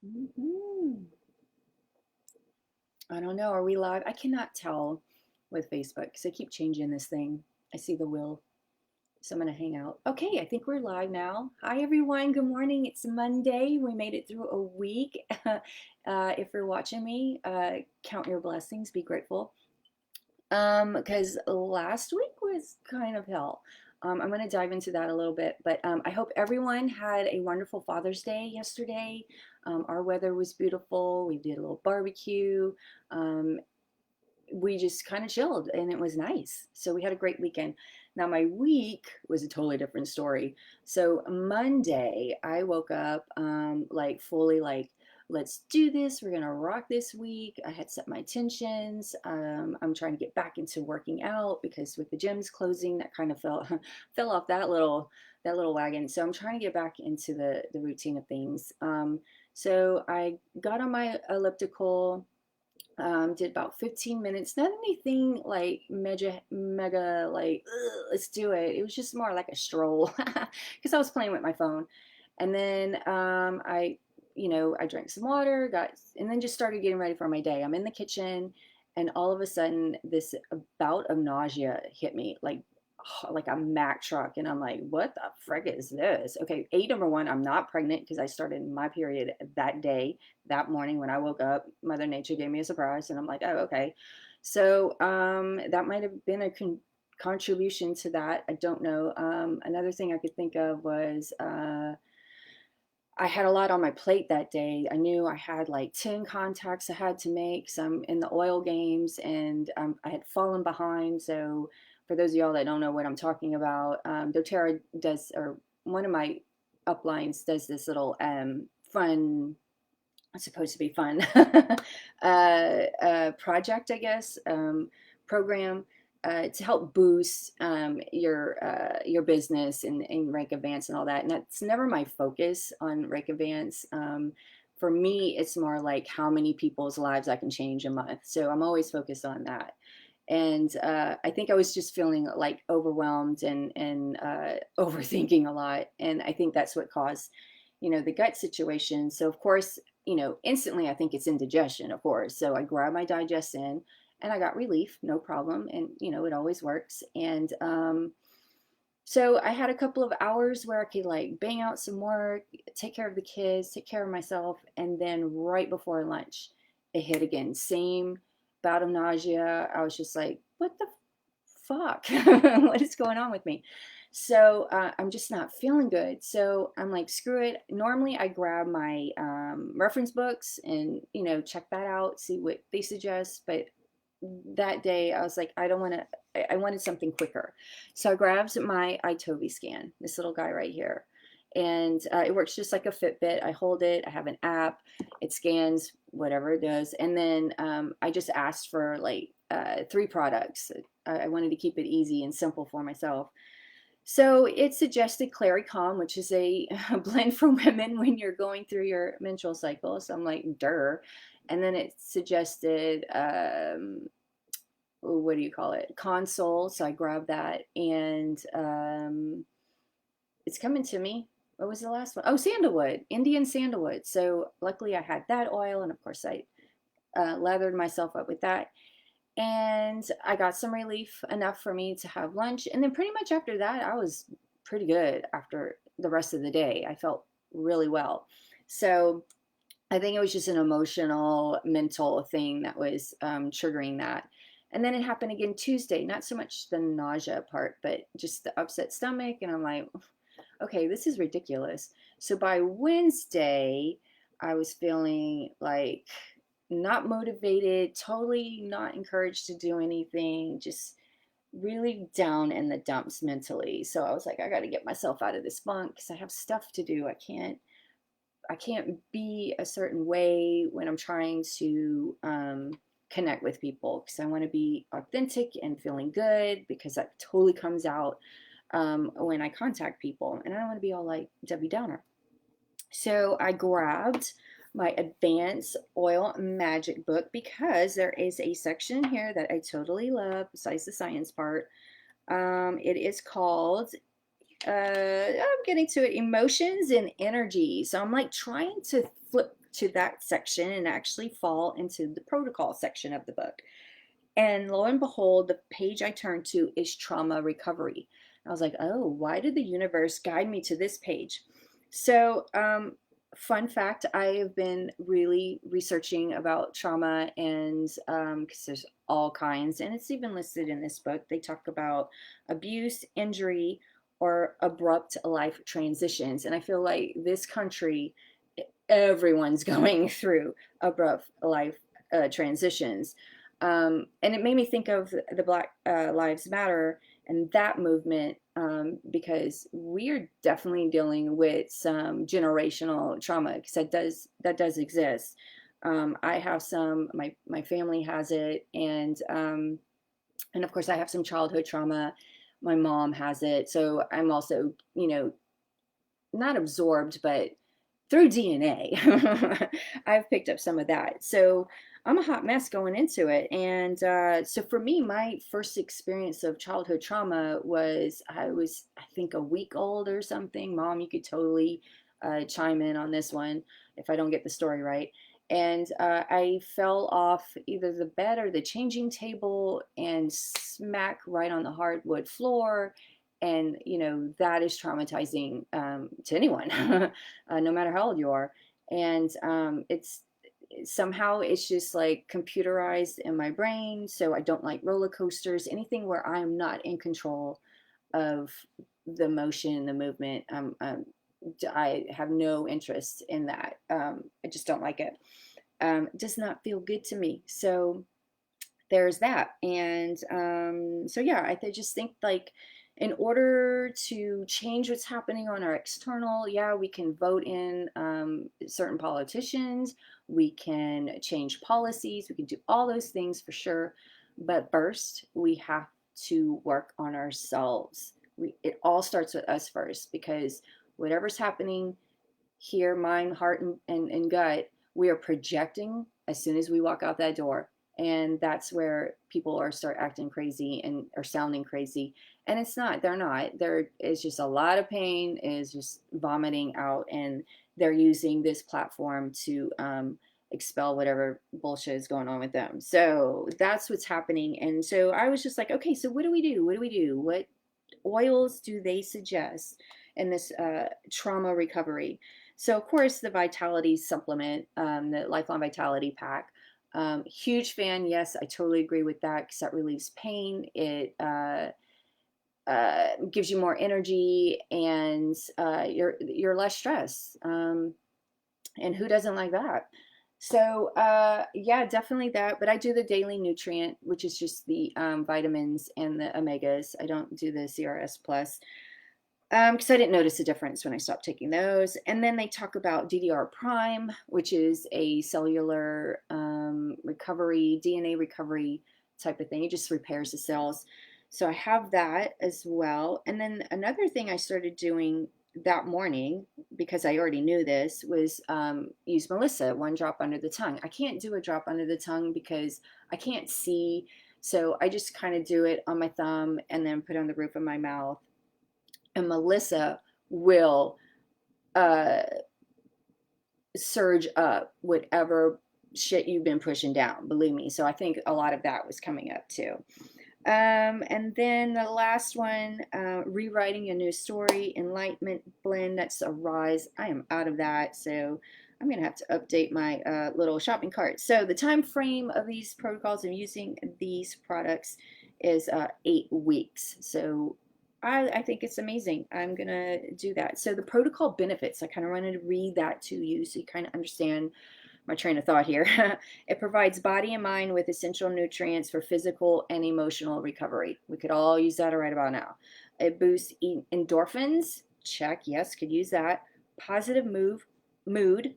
Hmm. I don't know. Are we live? I cannot tell with Facebook because I keep changing this thing. I see the wheel, so I'm going to hang out. Okay, I think we're live now. Hi, everyone. Good morning. It's Monday. We made it through a week. If you're watching me, count your blessings. Be grateful. Because last week was kind of hell. I'm going to dive into that a little bit, but I hope everyone had a wonderful Father's Day yesterday. Our weather was beautiful. We did a little barbecue. Um, we just kind of chilled and it was nice. So we had a great weekend. Now, my week was a totally different story. So Monday, I woke up like fully like, let's do this. We're gonna rock this week. I had set my intentions. I'm trying to get back into working out because with the gyms closing, that kind of fell off that little wagon. So I'm trying to get back into the routine of things. So I got on my elliptical, did about 15 minutes. Not anything like mega like, "Ugh, let's do it." It was just more like a stroll because I was playing with my phone. And then I drank some water, and then just started getting ready for my day. I'm in the kitchen, and all of a sudden, this bout of nausea hit me like a Mack truck, and I'm like, "What the frick is this?" Okay, number one, I'm not pregnant because I started my period that day, that morning when I woke up. Mother Nature gave me a surprise, and I'm like, "Oh, okay." So that might have been a contribution to that. I don't know. Another thing I could think of was I had a lot on my plate that day. I knew I had like 10 contacts I had to make, some in the oil games, and I had fallen behind. So, for those of y'all that don't know what I'm talking about, doTERRA does, or one of my uplines does this little fun, it's supposed to be fun, project, I guess, program to help boost your business and Rank Advance and all that. And that's never my focus on Rank Advance. For me, it's more like how many people's lives I can change a month. So I'm always focused on that. And I think I was just feeling like overwhelmed and overthinking a lot. And I think that's what caused, the gut situation. So of course, instantly I think it's indigestion, of course. So I grabbed my digestion and I got relief, no problem. And, it always works. And so I had a couple of hours where I could like bang out some work, take care of the kids, take care of myself. And then right before lunch, it hit again. Same bout of nausea. I was just like, what the fuck? What is going on with me? So I'm just not feeling good. So I'm like, screw it. Normally I grab my reference books and, check that out, see what they suggest. But that day I was like, I don't want to, I wanted something quicker. So I grabbed my iTOVI scan, this little guy right here. And it works just like a Fitbit. I hold it, I have an app, it scans whatever it does. And then I just asked for like 3 products. I wanted to keep it easy and simple for myself. So it suggested Clary Calm, which is a blend for women when you're going through your menstrual cycle. So I'm like, "Dur." And then it suggested, what do you call it? Console. So I grabbed that, and it's coming to me. What was the last one? Oh, sandalwood, Indian sandalwood. So luckily I had that oil, and of course I lathered myself up with that. And I got some relief enough for me to have lunch. And then pretty much after that, I was pretty good after the rest of the day. I felt really well. So I think it was just an emotional, mental thing that was triggering that. And then it happened again Tuesday, not so much the nausea part, but just the upset stomach. And I'm like, okay, this is ridiculous. So by Wednesday, I was feeling like not motivated, totally not encouraged to do anything, just really down in the dumps mentally. So I was like, I got to get myself out of this funk because I have stuff to do. I can't be a certain way when I'm trying to connect with people, because I want to be authentic and feeling good, because that totally comes out when I contact people, and I don't want to be all like Debbie Downer. So I grabbed my Advanced Oil Magic book because there is a section here that I totally love besides the science part. It is called, I'm getting to it, Emotions and Energy. So I'm like trying to flip to that section and actually fall into the protocol section of the book. And lo and behold, the page I turned to is trauma recovery. I was like, oh, why did the universe guide me to this page? So, fun fact, I have been really researching about trauma, and because there's all kinds, and it's even listed in this book. They talk about abuse, injury, or abrupt life transitions. And I feel like this country, everyone's going through abrupt life transitions. And it made me think of the Black Lives Matter and that movement, because we are definitely dealing with some generational trauma, because that does exist. I have some, my family has it, and of course I have some childhood trauma. My mom has it, so I'm also, not absorbed, but through DNA, I've picked up some of that. So I'm a hot mess going into it. And so for me, my first experience of childhood trauma was, I was, I think, a week old or something. Mom, you could totally chime in on this one if I don't get the story right. And I fell off either the bed or the changing table and smack right on the hardwood floor. And that is traumatizing to anyone, no matter how old you are. And it's somehow it's just like computerized in my brain, so I don't like roller coasters, anything where I'm not in control of the motion, the movement. I have no interest in that. I just don't like it. It does not feel good to me. So there's that. And so yeah, just think, like, in order to change what's happening on our external, yeah, we can vote in certain politicians, we can change policies, we can do all those things for sure. But first, we have to work on ourselves. It all starts with us first, because whatever's happening here, mind, heart, and gut, we are projecting as soon as we walk out that door. And that's where people start acting crazy and are sounding crazy. And it's not, they're not. There is just a lot of pain, is just vomiting out, and they're using this platform to expel whatever bullshit is going on with them. So that's what's happening. And so I was just like, okay, so what do we do? What do we do? What oils do they suggest in this trauma recovery? So of course, the Vitality supplement, the Lifelong Vitality Pack. Huge fan. Yes, I totally agree with that, because that relieves pain. It gives you more energy, and you're less stressed. And who doesn't like that? So yeah, definitely that. But I do the daily nutrient, which is just the vitamins and the omegas. I don't do the CRS plus, because I didn't notice a difference when I stopped taking those. And then they talk about DDR Prime, which is a cellular recovery, DNA recovery type of thing. It just repairs the cells. So I have that as well. And then another thing I started doing that morning, because I already knew this, was use Melissa, 1 drop under the tongue. I can't do a drop under the tongue because I can't see. So I just kind of do it on my thumb and then put it on the roof of my mouth. And Melissa will surge up whatever shit you've been pushing down, believe me. So I think a lot of that was coming up too. And then the last one, rewriting a new story, enlightenment blend. That's a rise. I am out of that, so I'm gonna have to update my little shopping cart. So the time frame of these protocols and using these products is 8 weeks. So I think it's amazing. I'm gonna do that. So the protocol benefits, I kind of wanted to read that to you so you kind of understand my train of thought here. It provides body and mind with essential nutrients for physical and emotional recovery. We could all use that right about now. It boosts endorphins. Check, yes, could use that. Positive mood,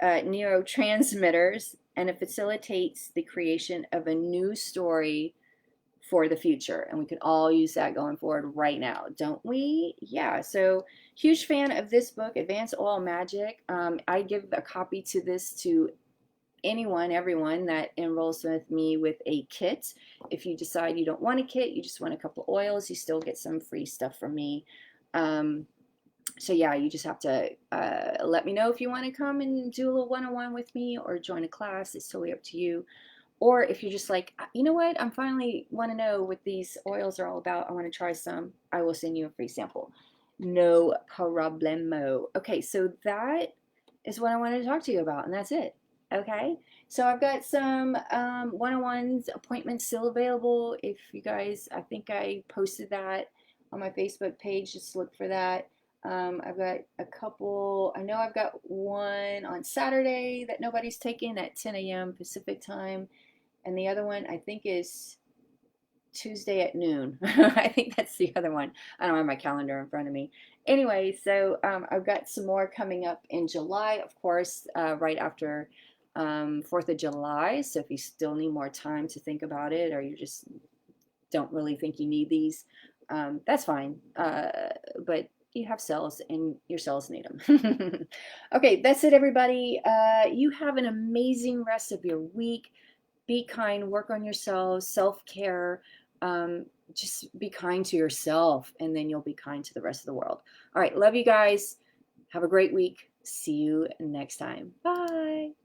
neurotransmitters, and it facilitates the creation of a new story for the future. And we can all use that going forward right now, don't we? Yeah, so huge fan of this book, Advanced Oil Magic. I give a copy to this to anyone, everyone that enrolls with me with a kit. If you decide you don't want a kit, you just want a couple of oils, you still get some free stuff from me. So yeah, you just have to let me know if you want to come and do a little one-on-one with me or join a class. It's totally up to you. Or if you're just like, you know what, I'm finally want to know what these oils are all about. I want to try some. I will send you a free sample. No problemo. Okay, so that is what I wanted to talk to you about, and that's it. Okay, so I've got some one-on-ones appointments still available. If you guys, I think I posted that on my Facebook page. Just look for that. I've got a couple. I know I've got one on Saturday that nobody's taking at 10 a.m. Pacific time, and the other one I think is Tuesday at noon. I think that's the other one. I don't have my calendar in front of me. Anyway, so I've got some more coming up in July, of course, right after 4th of July. So if you still need more time to think about it, or you just don't really think you need these, that's fine. But you have cells and your cells need them. Okay, that's it, everybody. You have an amazing rest of your week. Be kind, work on yourselves, self-care. Just be kind to yourself, and then you'll be kind to the rest of the world. All right, love you guys. Have a great week. See you next time. Bye.